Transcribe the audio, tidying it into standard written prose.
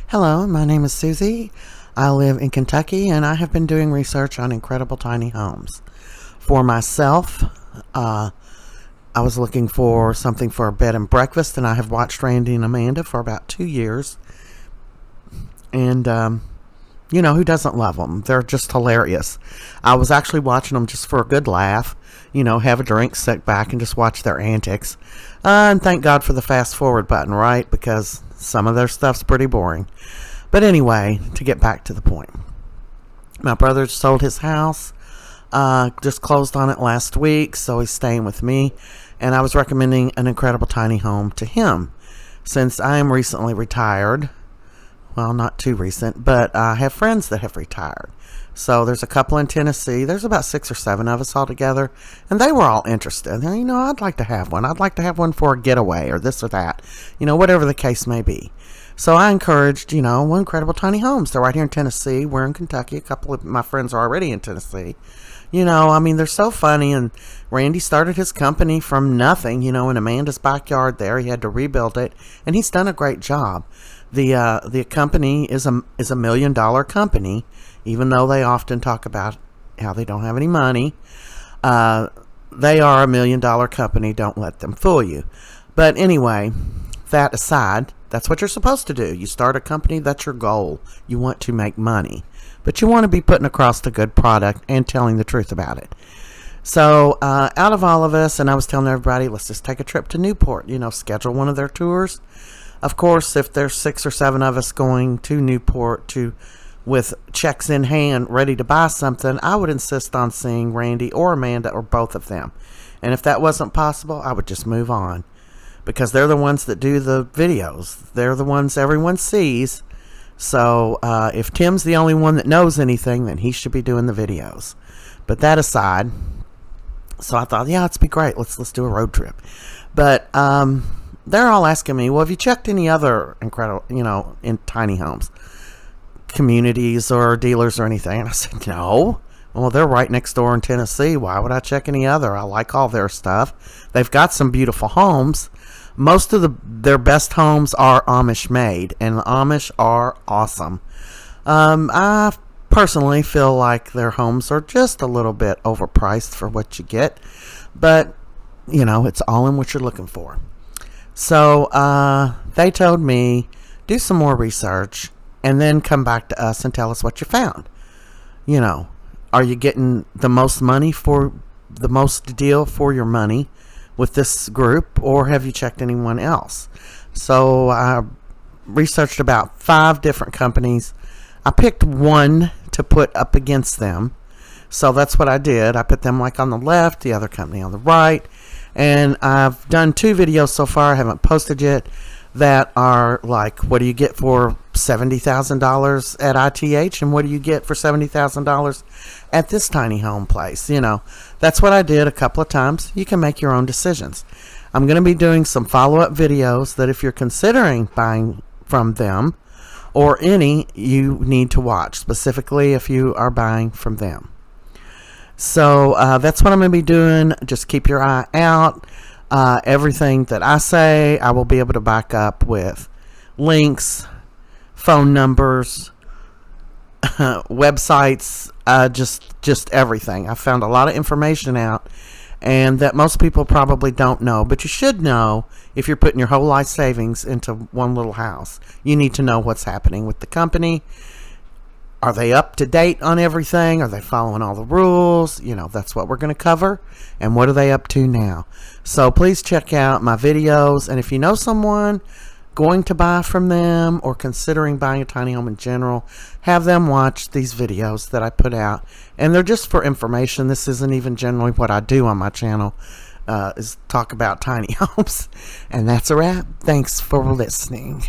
Hello, my name is Susie. I live in Kentucky and I have been doing research on incredible tiny homes. For myself, I was looking for something for a bed and breakfast, and I have watched Randy and Amanda for about 2 years. And, who doesn't love them? They're just hilarious. I was actually watching them just for a good laugh, have a drink, sit back, and just watch their antics. And thank God for the fast forward button, right? Because some of their stuff's pretty boring. But anyway, to get back to the point. My brother sold his house, just closed on it last week, so he's staying with me. And I was recommending an incredible tiny home to him. Since I am recently retired, well, not too recent, but I have friends that have retired. So there's a couple in Tennessee. There's about 6 or 7 of us all together, and they were all interested. I'd like to have one. I'd like to have one for a getaway or this or that, whatever the case may be. So I encouraged, one Incredible Tiny Homes. They're right here in Tennessee. We're in Kentucky. A couple of my friends are already in Tennessee. They're so funny. And Randy started his company from nothing, in Amanda's backyard there. He had to rebuild it, and he's done a great job. The company is a $1 million company, even though they often talk about how they don't have any money. They are a $1 million company. Don't let them fool you. But anyway, that aside, that's what you're supposed to do. You start a company, that's your goal. You want to make money, but you want to be putting across a good product and telling the truth about it. So out of all of us, and I was telling everybody, let's just take a trip to Newport, schedule one of their tours. Of course, if there's 6 or 7 of us going to Newport with checks in hand ready to buy something, I would insist on seeing Randy or Amanda or both of them. And if that wasn't possible, I would just move on, because they're the ones that do the videos. They're the ones everyone sees. So if Tim's the only one that knows anything, then he should be doing the videos. But that aside, so I thought, yeah, it'd be great. Let's do a road trip. But they're all asking me, well, have you checked any other incredible, in tiny homes, communities or dealers or anything? And I said, no. Well, they're right next door in Tennessee. Why would I check any other? I like all their stuff. They've got some beautiful homes. Most of their best homes are Amish made, and the Amish are awesome. I personally feel like their homes are just a little bit overpriced for what you get, but it's all in what you're looking for. So they told me, do some more research and then come back to us and tell us what you found. Are you getting the most money for the most deal for your money with this group, or have you checked anyone else? So I researched about 5 different companies. I picked one to put up against them. So that's what I did. I put them like on the left, the other company on the right. And I've done 2 videos so far, I haven't posted yet, that are like, what do you get for $70,000 at ITH, and what do you get for $70,000 at this tiny home place? That's what I did a couple of times. You can make your own decisions. I'm going to be doing some follow-up videos that if you're considering buying from them or any, you need to watch, specifically if you are buying from them. So that's what I'm going to be doing. Just keep your eye out. Everything that I say, I will be able to back up with links, phone numbers, websites, just everything. I found a lot of information out, and that most people probably don't know, but you should know. If you're putting your whole life savings into one little house, you need to know what's happening with the company. Are they up to date on everything? Are they following all the rules? That's what we're going to cover. And what are they up to now? So please check out my videos. And if you know someone going to buy from them or considering buying a tiny home in general, have them watch these videos that I put out. And they're just for information. This isn't even generally what I do on my channel, is talk about tiny homes. And that's a wrap. Thanks for listening.